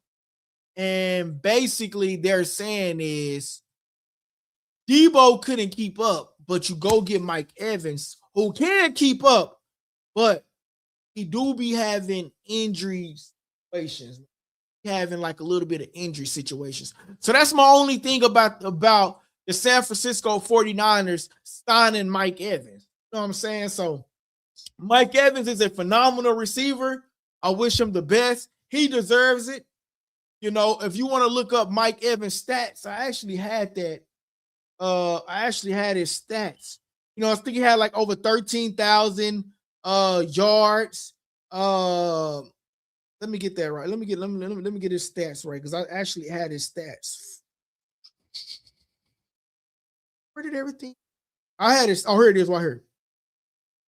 S1: And basically they're saying is Deebo couldn't keep up, but you go get Mike Evans who can keep up, but he do be having injury situations, having like a little bit of injury situations. So that's my only thing about the San Francisco 49ers signing Mike Evans. You know what I'm saying? So Mike Evans is a phenomenal receiver. I wish him the best. He deserves it. You know, if you want to look up Mike Evans stats, I actually had that. I actually had his stats. You know, I think he had like over 13,000 yards. Let me get that right. Let me get his stats right, because I actually had his stats. Where did everything? I had his. Oh, here it is right here.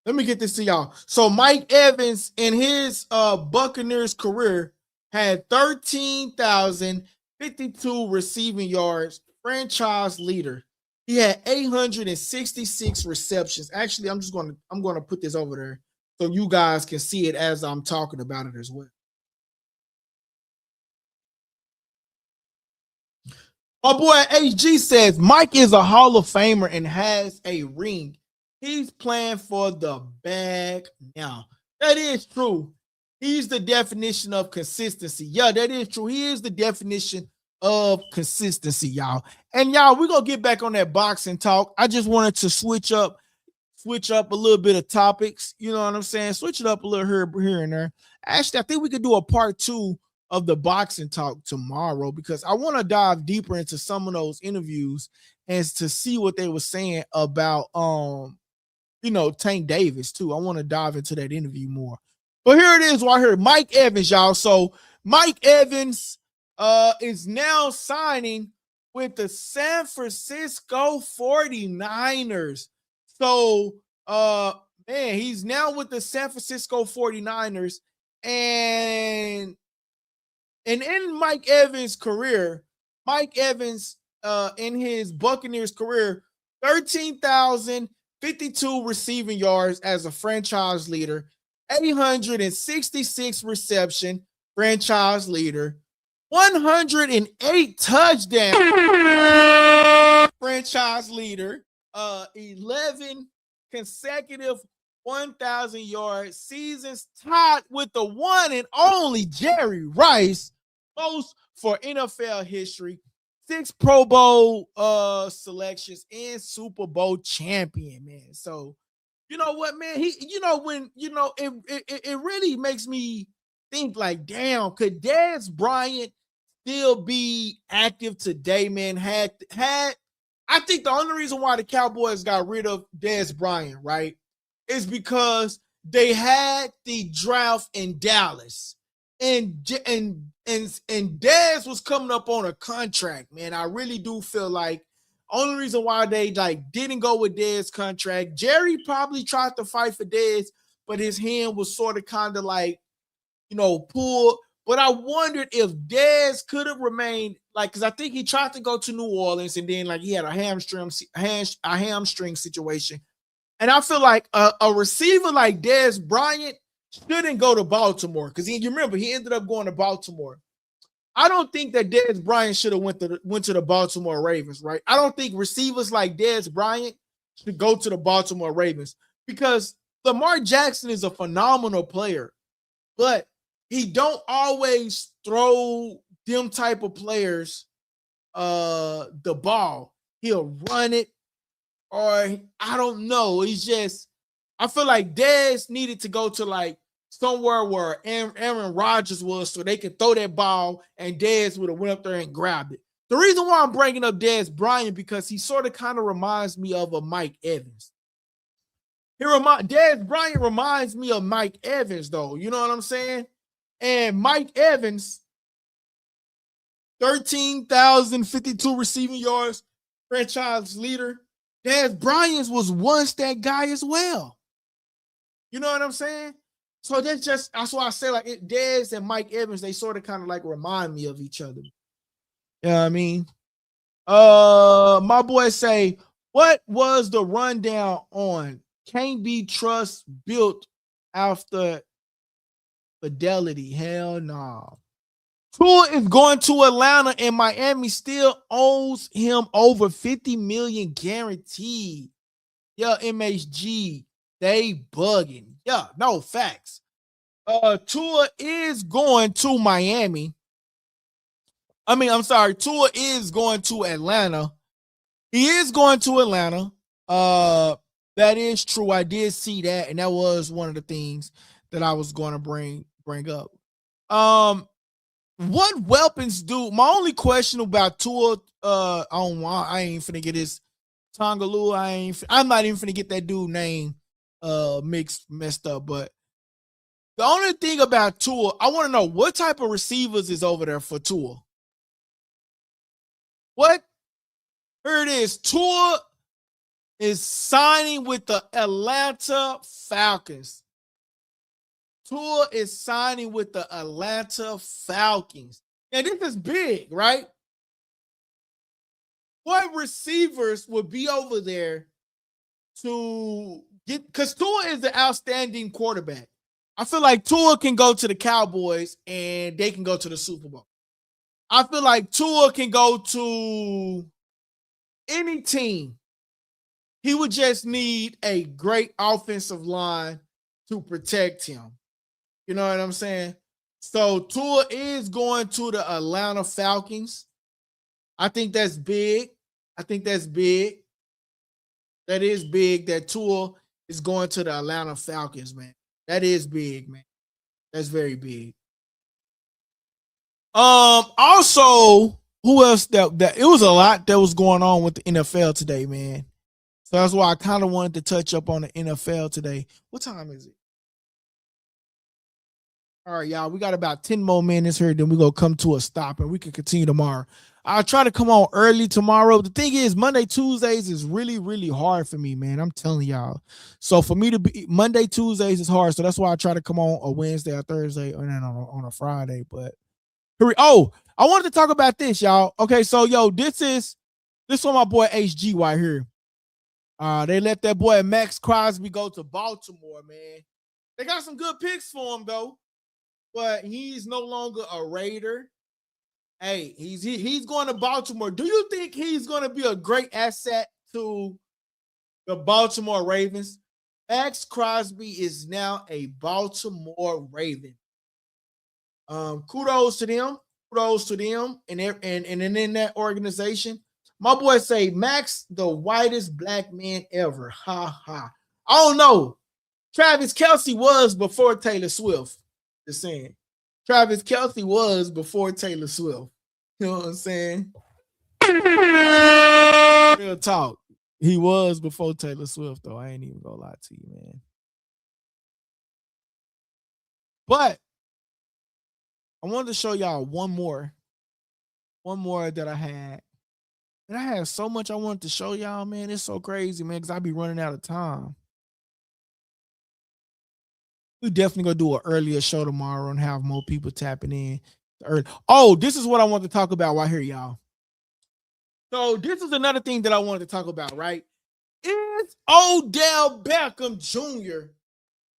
S1: Let me get this to y'all. So Mike Evans in his Buccaneers career had 13,052 receiving yards, franchise leader. He had 866 receptions. Actually, I'm going to put this over there so you guys can see it as I'm talking about it as well. My boy HG says Mike is a Hall of Famer and has a ring. He's playing for the bag now. That is true. He's the definition of consistency. Yeah, that is true. He is the definition of consistency, y'all. And y'all, we're going to get back on that boxing talk. I just wanted to switch up a little bit of topics. You know what I'm saying? Switch it up a little here and there. Actually, I think we could do a part 2 of the boxing talk tomorrow, because I want to dive deeper into some of those interviews and to see what they were saying about Tank Davis too. I want to dive into that interview more. But here it is right here. Mike Evans, y'all. So Mike Evans is now signing with the San Francisco 49ers. So man, he's now with the San Francisco 49ers. And in Mike Evans' career, Mike Evans in his Buccaneers career, 13,052 receiving yards as a franchise leader, 866 reception, franchise leader, 108 touchdowns, franchise leader, 11 consecutive 1,000-yard seasons, tied with the one and only Jerry Rice, most for NFL history, 6 Pro Bowl selections, and Super Bowl champion, man. So, you know what, man? It really makes me think like, damn, could Dez Bryant still be active today, man? I think the only reason why the Cowboys got rid of Dez Bryant, right, is because they had the draft in Dallas, and Dez was coming up on a contract, man. I really do feel like only reason why they didn't go with Dez contract. Jerry probably tried to fight for Dez, but his hand was sort of kind of pulled. But I wondered if Dez could have remained, because I think he tried to go to New Orleans, and then he had a hamstring situation. And I feel like a receiver like Dez Bryant shouldn't go to Baltimore, because you remember he ended up going to Baltimore. I don't think that Dez Bryant should have went to the Baltimore Ravens, right? I don't think receivers like Dez Bryant should go to the Baltimore Ravens, because Lamar Jackson is a phenomenal player, but he don't always throw them type of players the ball. He'll run it, or I don't know. I feel like Dez needed to go to somewhere where Aaron Rodgers was, so they could throw that ball and Dez would have went up there and grabbed it. The reason why I'm bringing up Dez Bryant, because he sort of kind of reminds me of a Mike Evans. Dez Bryant reminds me of Mike Evans, though. You know what I'm saying? And Mike Evans, 13,052 receiving yards, franchise leader, Dez Bryant was once that guy as well. You know what I'm saying? So that's why I say like Dez and Mike Evans, they sort of kind of like remind me of each other. You know what I mean? My boy say, what was the rundown on Can't Be Trust built after Fidelity? Hell no. Nah. Tua is going to Atlanta and Miami still owes him over 50 million guaranteed. Yeah, MHG, they bugging. Yeah, no facts. Tua is going to Miami. I'm sorry, Tua is going to Atlanta. He is going to Atlanta. That is true. I did see that, and that was one of the things that I was going to bring up. What weapons do? My only question about Tua, I ain't finna get his Tongaloo. I'm not even finna get that dude name messed up. But the only thing about Tua, I want to know what type of receivers is over there for Tua. What? Here it is. Tua is signing with the Atlanta Falcons. Tua is signing with the Atlanta Falcons. And this is big, right? What receivers would be over there to get, because Tua is an outstanding quarterback. I feel like Tua can go to the Cowboys and they can go to the Super Bowl. I feel like Tua can go to any team. He would just need a great offensive line to protect him. You know what I'm saying? So Tua is going to the Atlanta Falcons. I think that's big. That is big that Tua is going to the Atlanta Falcons, man. That is big, man. That's very big. Also, who else that it was a lot that was going on with the NFL today, man. So that's why I kind of wanted to touch up on the NFL today. What time is it? All right, y'all. We got about 10 more minutes here, then we're going to come to a stop and we can continue tomorrow. I'll try to come on early tomorrow. The thing is, Monday, Tuesdays is really, really hard for me, man. I'm telling y'all. So for me to be Monday, Tuesdays is hard. So that's why I try to come on a Wednesday or Thursday and then on a Friday. But I wanted to talk about this, y'all. Okay, so this one my boy HG right here. They let that boy Max Crosby go to Baltimore, man. They got some good picks for him though, but he's no longer a Raider. Hey, he's going to Baltimore. Do you think he's going to be a great asset to the Baltimore Ravens? Max Crosby is now a Baltimore Raven. Kudos to them. And in that organization. My boy say Max, the whitest black man ever. Ha ha. I don't know. Travis Kelce was before Taylor Swift. Just saying. Travis Kelce was before Taylor Swift. You know what I'm saying? Real talk. He was before Taylor Swift, though. I ain't even gonna lie to you, man. But I wanted to show y'all one more that I had. And I have so much I wanted to show y'all, man. It's so crazy, man, because I be running out of time. We definitely gonna do an earlier show tomorrow and have more people tapping in. Oh, this is what I want to talk about right here, y'all. So this is another thing that I wanted to talk about, right? Is Odell Beckham Jr.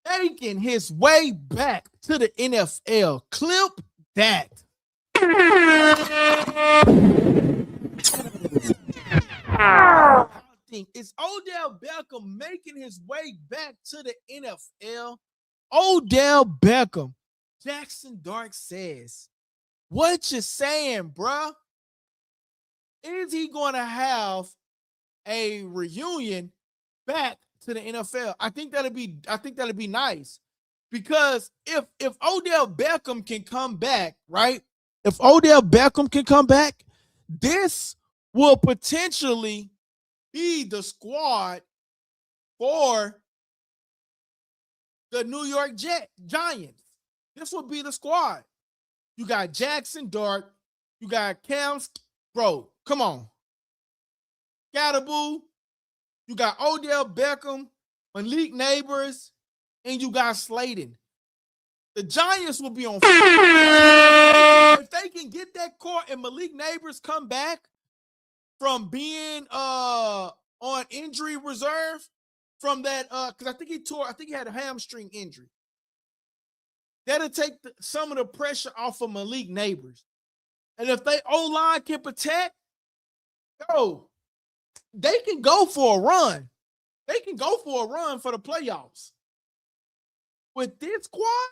S1: making his way back to the NFL? Clip that. Is Odell Beckham making his way back to the NFL? Odell Beckham. Jackson Dark says, what you saying, bruh? Is he going to have a reunion back to the NFL? I think that'd be nice. Because if Odell Beckham can come back, right? If Odell Beckham can come back, this will potentially be the squad for the New York Giants. This will be the squad. You got Jackson Dart. You got Cam. Bro, come on. Scatterboo. You got Odell Beckham, Malik Neighbors, and you got Slayton. The Giants will be on fire. If they can get that core and Malik Neighbors come back from being on injury reserve from that, because I think he had a hamstring injury. That'll take some of the pressure off of Malik Neighbors. And if they O-line can protect, they can go for a run. They can go for a run for the playoffs. With this squad,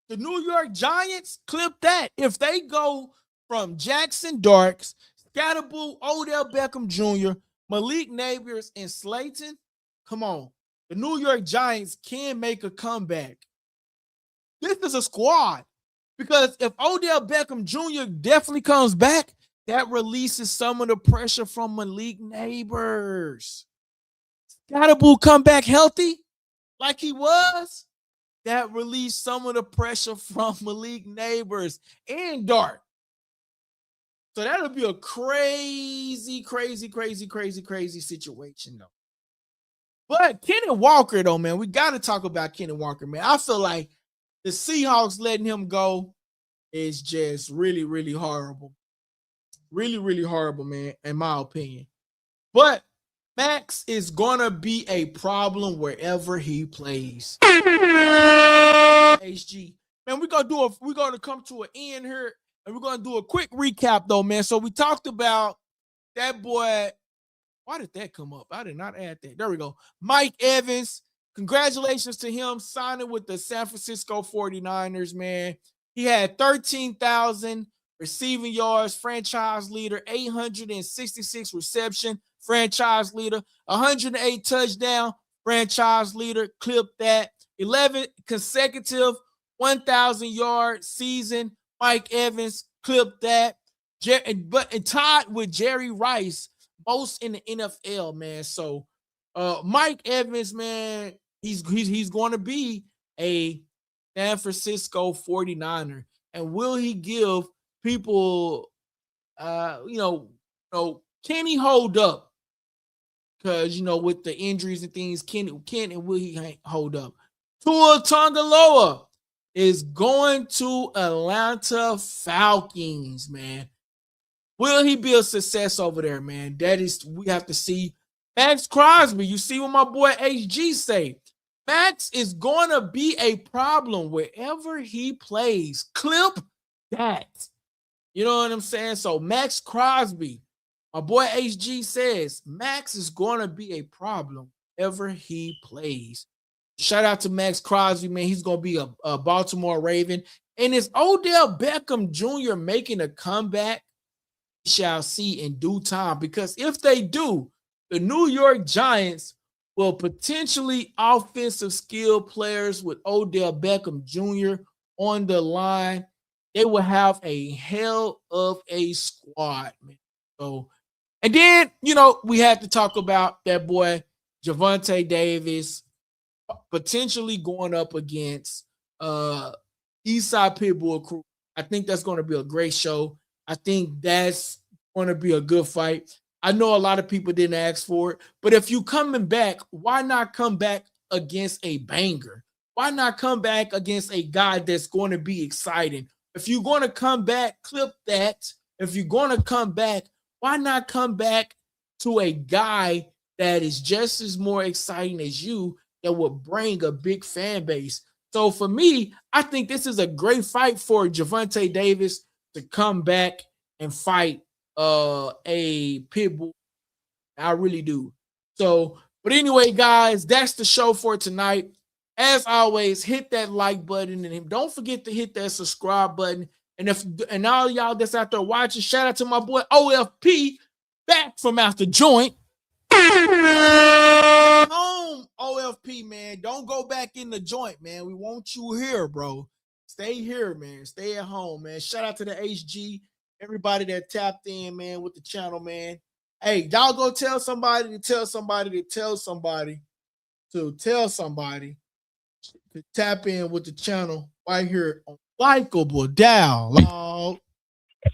S1: the New York Giants, clip that. If they go from Jackson Darks, Scatterboo, Odell Beckham Jr., Malik Neighbors, and Slayton, come on. The New York Giants can make a comeback. This is a squad. Because if Odell Beckham Jr. definitely comes back, that releases some of the pressure from Malik Neighbors. Scatterboo come back healthy like he was. That released some of the pressure from Malik Neighbors and Dart. So that'll be a crazy situation, though. But Kenny Walker, though, man, we got to talk about Kenny Walker, man. I feel like the Seahawks letting him go is just really, really horrible. Really, really horrible, man, in my opinion. But Max is going to be a problem wherever he plays. HG. Man, we're going to come to an end here, and we're going to do a quick recap, though, man. So we talked about that boy. Why did that come up? I did not add that. There we go. Mike Evans. Congratulations to him signing with the San Francisco 49ers, man. He had 13,000 receiving yards, franchise leader, 866 reception, franchise leader, 108 touchdown, franchise leader, clip that. 11 consecutive 1,000-yard season, Mike Evans, clip that. But tied with Jerry Rice, most in the NFL, man. So Mike Evans, man, he's going to be a San Francisco 49er. And will he give people, can he hold up? Because, with the injuries and things, can and will he hold up? Tua Tagovailoa is going to Atlanta Falcons, man. Will he be a success over there, man? We have to see. Max Crosby, you see what my boy HG say. Max is going to be a problem wherever he plays. Clip that. You know what I'm saying? So Max Crosby, my boy HG says, Max is going to be a problem wherever he plays. Shout out to Max Crosby, man. He's going to be a Baltimore Raven. And is Odell Beckham Jr. making a comeback? We shall see in due time. Because if they do, the New York Giants will potentially offensive skill players with Odell Beckham Jr. on the line. They will have a hell of a squad, man. So, and then, we had to talk about that boy, Gervonta Davis, potentially going up against Eastside Pitbull Crew. I think that's going to be a great show. I think that's going to be a good fight. I know a lot of people didn't ask for it, but if you coming back, why not come back against a banger? Why not come back against a guy that's going to be exciting? If you're going to come back, clip that. If you're going to come back, why not come back to a guy that is just as more exciting as you that would bring a big fan base? So for me, I think this is a great fight for Gervonta Davis to come back and fight a Pitbull. I really do. So, but anyway, guys, that's the show for tonight. As always, hit that like button and don't forget to hit that subscribe button. And all y'all that's out there watching, shout out to my boy OFP back from out the joint. Home, OFP, man. Don't go back in the joint, man. We want you here, bro. Stay here, man. Stay at home, man. Shout out to the HG, everybody that tapped in, man, with the channel, man. Hey, y'all go tell somebody to tell somebody to tell somebody to tell somebody to tap in with the channel right here on Likeable. Down.
S2: Shout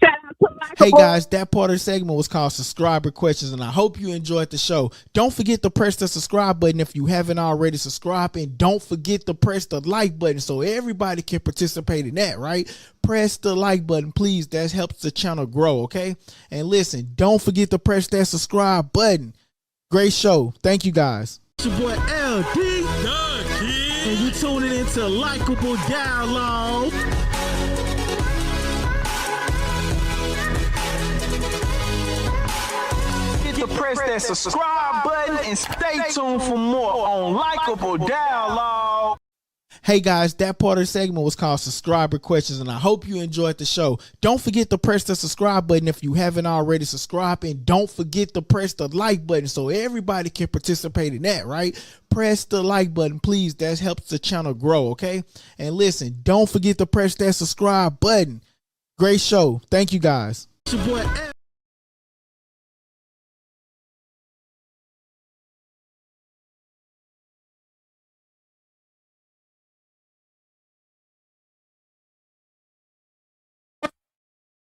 S2: out to
S1: Hey guys, that part of the segment was called subscriber questions, and I hope you enjoyed the show. Don't forget to press the subscribe button if you haven't already subscribed, and don't forget to press the like button so everybody can participate in that, right? Press the like button, please. That helps the channel grow, okay? And listen, don't forget to press that subscribe button. Great show. Thank you guys. It's your boy LD, and you tuning into Likeable Dialogue.
S4: Press that subscribe button and stay tuned for more on Likeable Dialogue.
S1: Hey guys, that part of the segment was called subscriber questions, and I hope you enjoyed the show. Don't forget to press the subscribe button if you haven't already subscribed, and don't forget to press the like button so everybody can participate in that, right? Press the like button, please. That helps the channel grow, okay? And listen, don't forget to press that subscribe button. Great show. Thank you guys. It's your boy L.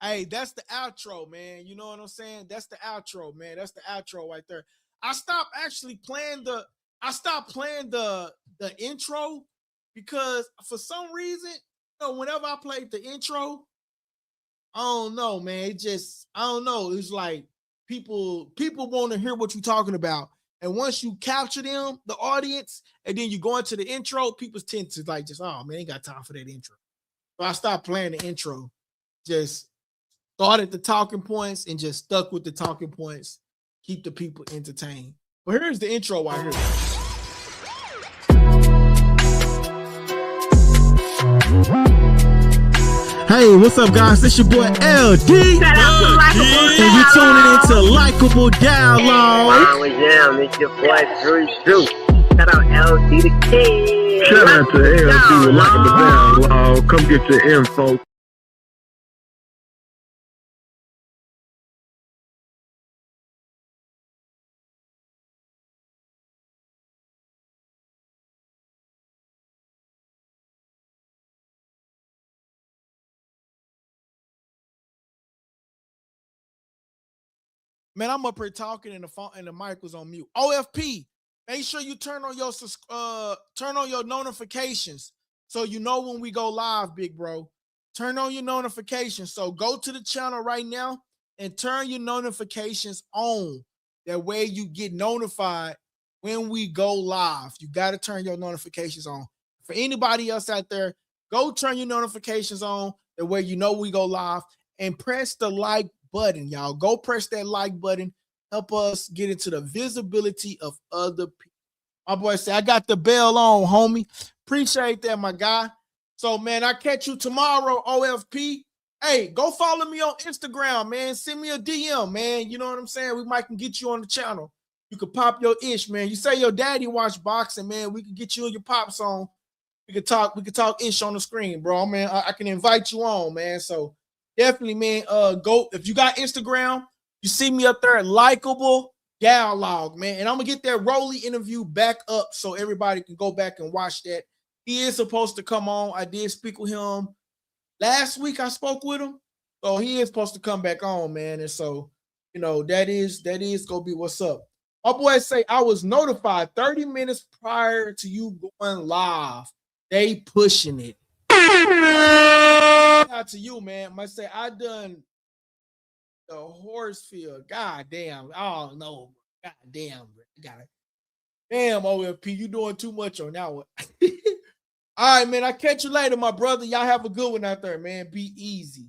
S1: Hey, that's the outro, man. You know what I'm saying? That's the outro, man. That's the outro right there. I stopped playing the intro because for some reason, whenever I played the intro, I don't know, man. I don't know. It's like people want to hear what you're talking about. And once you capture them, the audience, and then you go into the intro, people tend to like oh man, ain't got time for that intro. So I stopped playing the intro. Just started the talking points and just stuck with the talking points, keep the people entertained. But here's the intro right here. Hey, what's up, guys? This your boy LD, and you tuning into Likeable Dialogue.
S5: It's your boy Drew. Shout out LD the King.
S6: Shout out to LD with Likeable Dialogue. Come get your info.
S1: Man, I'm up here talking and the phone and the mic was on mute. OFP, make sure you turn on your notifications so you know when we go live, big bro. Turn on your notifications. So go to the channel right now and turn your notifications on. That way you get notified when we go live. You got to turn your notifications on. For anybody else out there, go turn your notifications on. That way you know we go live, and press the like button, y'all. Go press that like button. Help us get into the visibility of other people. My boy said, I got the bell on, homie. Appreciate that, my guy. So, man, I catch you tomorrow, OFP. Hey, go follow me on Instagram, man. Send me a DM, man. You know what I'm saying? We might can get you on the channel. You could pop your ish, man. You say your daddy watch boxing, man. We could get you and your pops on. We could talk ish on the screen, bro. Man, I can invite you on, man. So definitely, man. Go if you got Instagram, you see me up there at Likeable Dialogue, man. And I'm gonna get that Rolly interview back up so everybody can go back and watch that. He is supposed to come on. I did speak with him last week. I spoke with him, so he is supposed to come back on, man. And so, that is gonna be what's up. My boy say I was notified 30 minutes prior to you going live. They pushing it. Out to you, man. I say I done the horse field. God damn. Oh no. God damn, bro. Damn, OFP, you doing too much on that one. All right, man. I'll catch you later, my brother. Y'all have a good one out there, man. Be easy.